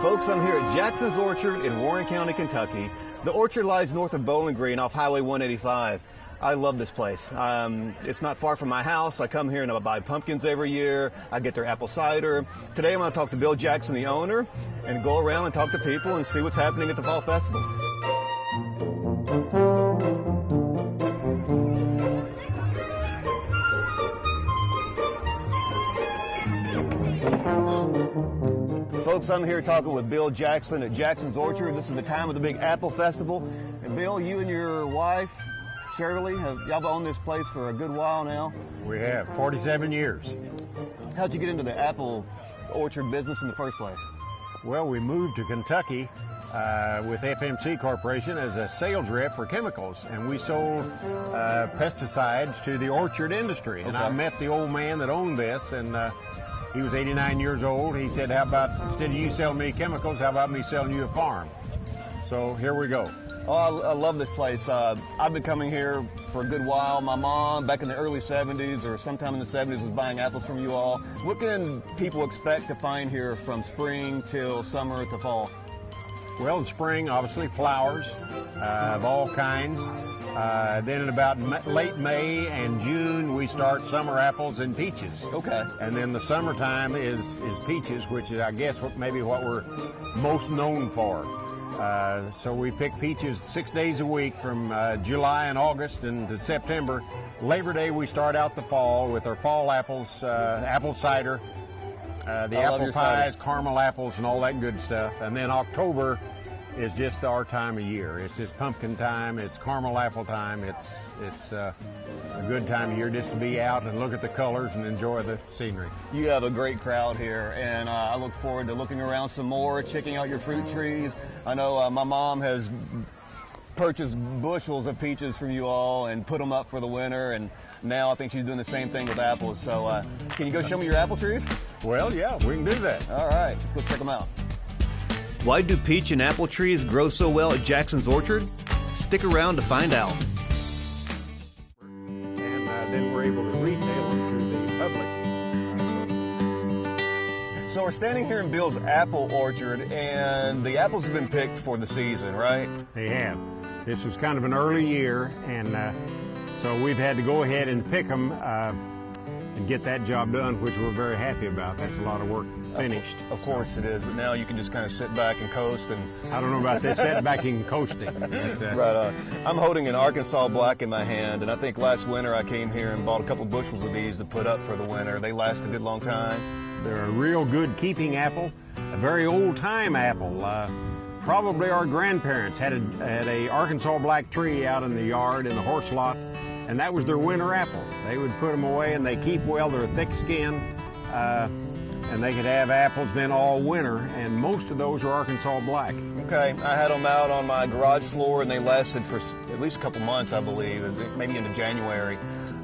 Folks, I'm here at Jackson's Orchard in Warren County, Kentucky. The orchard lies north of Bowling Green off Highway 185. I love this place. It's not far from my house. I come here and I buy pumpkins every year. I get their apple cider. Today I'm going to talk to Bill Jackson, the owner, and go around and talk to people and see what's happening at the Fall Festival. Folks, I'm here talking with Bill Jackson at Jackson's Orchard. This is the time of the big Apple Festival. And Bill, you and your wife, Shirley, y'all owned this place for a good while now? We have, 47 years. How'd you get into the apple orchard business in the first place? Well, we moved to Kentucky with FMC Corporation as a sales rep for chemicals, and we sold pesticides to the orchard industry. And I met the old man that owned this, and he was 89 years old. He said, how about, instead of you selling me chemicals, how about me selling you a farm? So here we go. Oh, I love this place. I've been coming here for a good while. My mom, back in the early 70s or sometime in the 70s, was buying apples from you all. What can people expect to find here from spring till summer to fall? Well, in spring, obviously, flowers of all kinds. Then in about late May and June, we start summer apples and peaches. Okay. And then the summertime is peaches, which is, I guess, maybe what we're most known for. So we pick peaches 6 days a week from July and August into September. Labor Day, we start out the fall with our fall apples, apple cider, the apple pies, caramel apples, and all that good stuff. And then October is just our time of year. It's just pumpkin time. It's caramel apple time. It's a good time of year just to be out and look at the colors and enjoy the scenery. You have a great crowd here, and I look forward to looking around some more, checking out your fruit trees. I know my mom has purchased bushels of peaches from you all and put them up for the winter, and now I think she's doing the same thing with apples. So can you go show me your apple trees? Well, yeah, we can do that. All right, let's go check them out. Why do peach and apple trees grow so well at Jackson's Orchard? Stick around to find out. And then we're able to retail them to the public. So we're standing here in Bill's apple orchard, and the apples have been picked for the season, right? They have. This was kind of an early year, and so we've had to go ahead and pick them and get that job done, which we're very happy about. That's a lot of work finished. Of course it is, but now you can just kind of sit back and coast. And I don't know about this sitting back and coasting. But, right on. I'm holding an Arkansas Black in my hand, and I think last winter I came here and bought a couple bushels of these to put up for the winter. They last a good long time. They're a real good keeping apple, a very old-time apple. Probably our grandparents had a Arkansas Black tree out in the yard in the horse lot, and that was their winter apple. They would put them away, and they keep well. They're thick-skinned, and they could have apples then all winter, and most of those are Arkansas Black. Okay, I had them out on my garage floor, and they lasted for at least a couple months, I believe, maybe into January.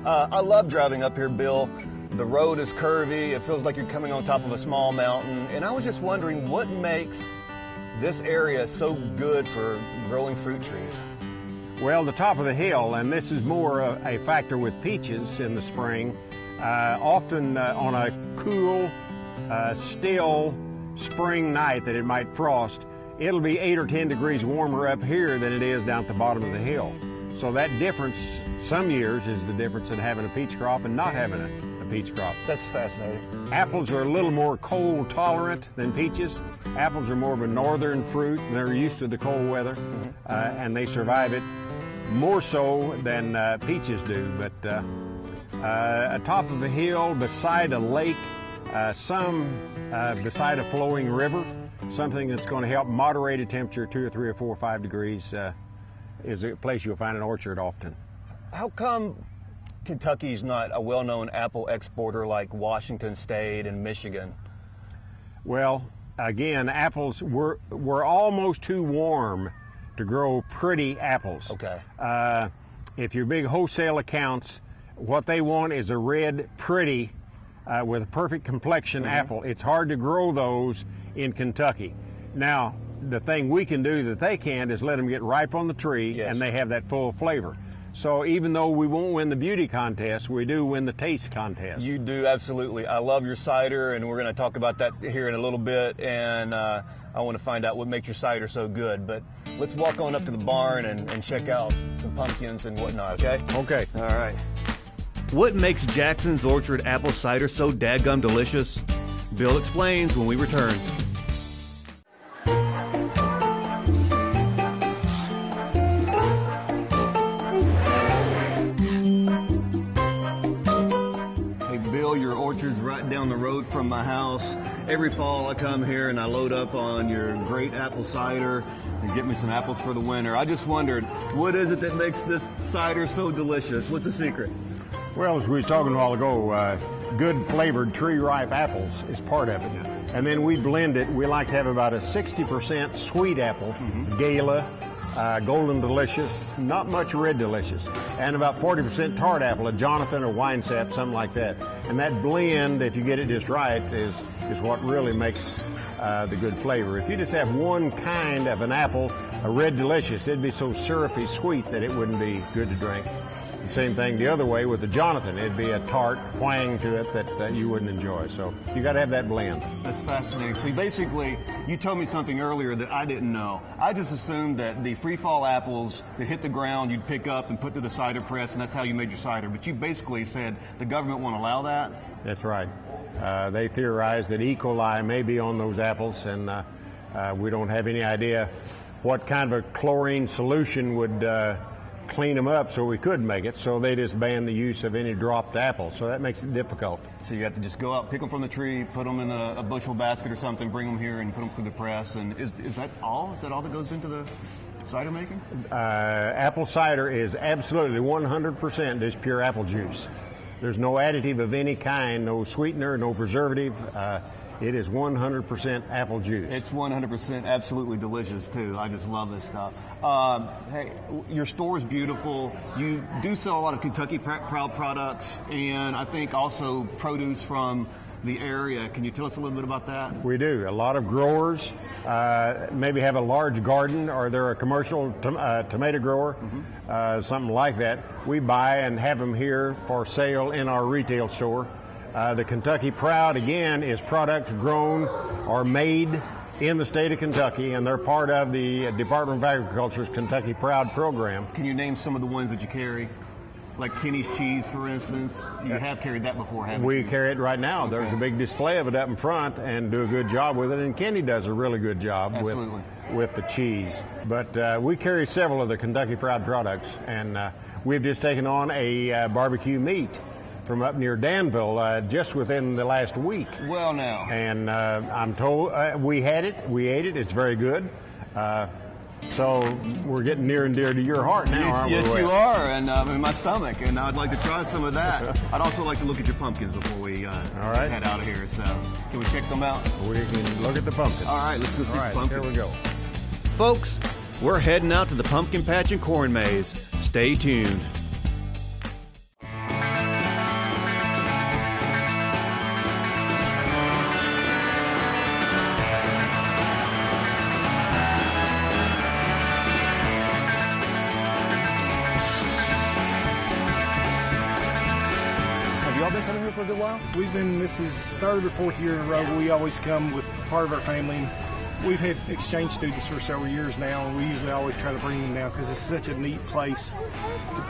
I love driving up here, Bill. The road is curvy. It feels like you're coming on top of a small mountain, and I was just wondering what makes this area so good for growing fruit trees. Well, the top of the hill, and this is more a factor with peaches in the spring, often on a cool, still spring night that it might frost, it'll be 8 or 10 degrees warmer up here than it is down at the bottom of the hill. So that difference, some years, is the difference in having a peach crop and not having a peach crop. That's fascinating. Apples are a little more cold tolerant than peaches. Apples are more of a northern fruit. They're used to the cold weather, and they survive it more so than peaches do. But atop of a hill, beside a lake, beside a flowing river, something that's going to help moderate a temperature 2 or 3 or 4 or 5 degrees is a place you'll find an orchard often. How come Kentucky's not a well-known apple exporter like Washington State and Michigan? Well, again, apples were almost too warm to grow pretty apples. Okay. If your big wholesale accounts, what they want is a red, pretty, with a perfect complexion apple. It's hard to grow those in Kentucky. Now, the thing we can do that they can't is let them get ripe on the tree, and they have that full flavor. So even though we won't win the beauty contest, we do win the taste contest. You do, absolutely. I love your cider, and we're going to talk about that here in a little bit, and I want to find out what makes your cider so good. But let's walk on up to the barn and check out some pumpkins and whatnot, okay? Okay. All right. What makes Jackson's Orchard apple cider so dadgum delicious? Bill explains when we return. Your orchard's right down the road from my house. Every fall I come here and I load up on your great apple cider and get me some apples for the winter. I just wondered, what is it that makes this cider so delicious? What's the secret? Well, as we was talking a while ago, good flavored tree ripe apples is part of it. And then we blend it. We like to have about a 60% sweet apple, Gala, Golden Delicious, not much Red Delicious, and about 40% tart apple, a Jonathan or Winesap, something like that. And that blend, if you get it just right, is what really makes the good flavor. If you just have one kind of an apple, a Red Delicious, it'd be so syrupy sweet that it wouldn't be good to drink. The same thing the other way with the Jonathan. It'd be a tart twang to it that you wouldn't enjoy. So you got to have that blend. That's fascinating. See, basically, you told me something earlier that I didn't know. I just assumed that the free fall apples that hit the ground, you'd pick up and put to the cider press, and that's how you made your cider. But you basically said the government won't allow that? That's right. They theorize that E. coli may be on those apples, and we don't have any idea what kind of a chlorine solution would clean them up so we could make it, so they just ban the use of any dropped apples, so that makes it difficult. So you have to just go out, pick them from the tree, put them in a bushel basket or something, bring them here and put them through the press, and is that all? Is that all that goes into the cider making? Apple cider is absolutely 100% just pure apple juice. There's no additive of any kind, no sweetener, no preservative. It is 100% apple juice. It's 100% absolutely delicious, too. I just love this stuff. Hey, your store is beautiful. You do sell a lot of Kentucky Proud products, and I think also produce from the area. Can you tell us a little bit about that? We do. A lot of growers maybe have a large garden, or they're a commercial tomato grower, something like that. We buy and have them here for sale in our retail store. The Kentucky Proud, again, is products grown or made in the state of Kentucky, and they're part of the Department of Agriculture's Kentucky Proud program. Can you name some of the ones that you carry? Like Kenny's cheese, for instance. You have carried that before, haven't you? We carry it right now. Okay. There's a big display of it up in front, and do a good job with it, and Kenny does a really good job with the cheese. But we carry several of the Kentucky Proud products, and we've just taken on a barbecue meat from up near Danville just within the last week. Well, now. And I'm told we ate it, it's very good. So we're getting near and dear to your heart now, aren't we? Yes, you are, and in my stomach, and I'd like to try some of that. I'd also like to look at your pumpkins before we head out of here, so can we check them out? We can look at the pumpkins. All right, let's go see the pumpkins. Here we go. Folks, we're heading out to the pumpkin patch and corn maze. Stay tuned. For a good while? This is third or fourth year in a row. We always come with part of our family. We've had exchange students for several years now, and we usually always try to bring them now because it's such a neat place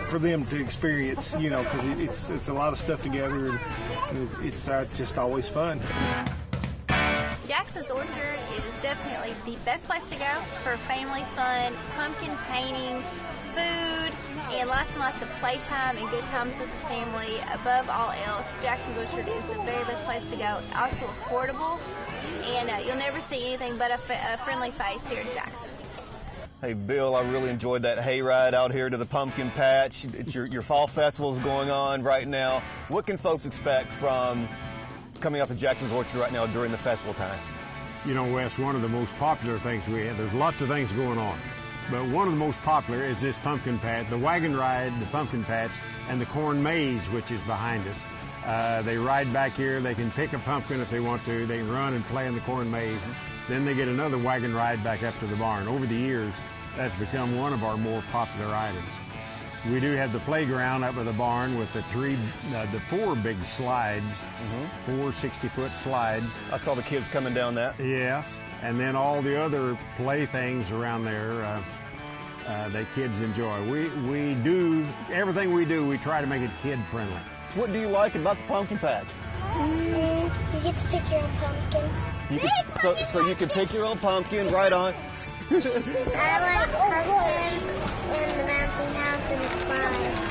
for them to experience, because it's a lot of stuff together, and it's just always fun. Jackson's Orchard is definitely the best place to go for family fun, pumpkin painting, food, and lots of playtime and good times with the family. Above all else, Jackson's Orchard is the very best place to go. Also affordable, and you'll never see anything but a friendly face here at Jackson's. Hey, Bill, I really enjoyed that hayride out here to the pumpkin patch. It's your fall festival is going on right now. What can folks expect from coming out to Jackson's Orchard right now during the festival time? You know, Wes, one of the most popular things we have, there's lots of things going on, but one of the most popular is this pumpkin patch, the wagon ride, the pumpkin patch, and the corn maze, which is behind us. They ride back here, they can pick a pumpkin if they want to, they can run and play in the corn maze, then they get another wagon ride back up to the barn. Over the years, that's become one of our more popular items. We do have the playground up by the barn with the four big slides, 4 60-foot slides. I saw the kids coming down that. Yes, and then all the other playthings around there that kids enjoy. We do everything we do. We try to make it kid friendly. What do you like about the pumpkin patch? You get to pick your own pumpkin. So you can pick your own pumpkin, right on. I like pumpkins and the bouncy house and the slide.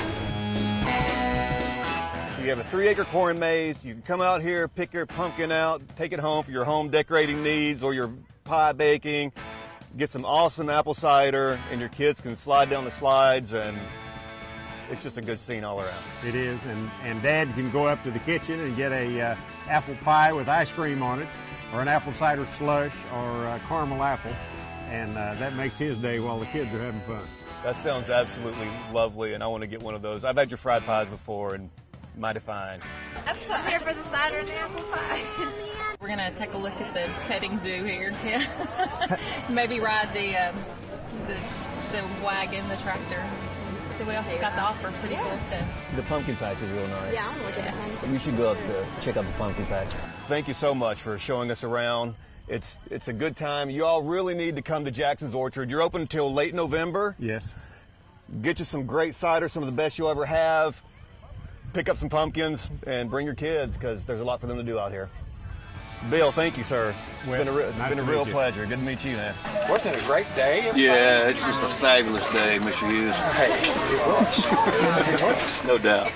So you have a 3-acre corn maze. You can come out here, pick your pumpkin out, take it home for your home decorating needs or your pie baking. Get some awesome apple cider, and your kids can slide down the slides, and it's just a good scene all around. It is, and Dad can go up to the kitchen and get a apple pie with ice cream on it, or an apple cider slush, or a caramel apple, and that makes his day while the kids are having fun. That sounds absolutely lovely, and I want to get one of those. I've had your fried pies before, and mighty fine. I'm here for the cider and apple pie. We're gonna take a look at the petting zoo here. Yeah, maybe ride the wagon, the tractor. See what else got to offer. Pretty cool stuff. The pumpkin patch is real nice. Yeah, I want to look at the pumpkin. You should go up to check out the pumpkin patch. Thank you so much for showing us around. It's a good time. You all really need to come to Jackson's Orchard. You're open until late November. Yes. Get you some great cider, some of the best you'll ever have. Pick up some pumpkins and bring your kids, because there's a lot for them to do out here. Bill, thank you, sir. It's been a real pleasure. Good to meet you, man. Wasn't it a great day? Everybody? Yeah, it's just a fabulous day, Mr. Hughes. Hey, it was. No doubt.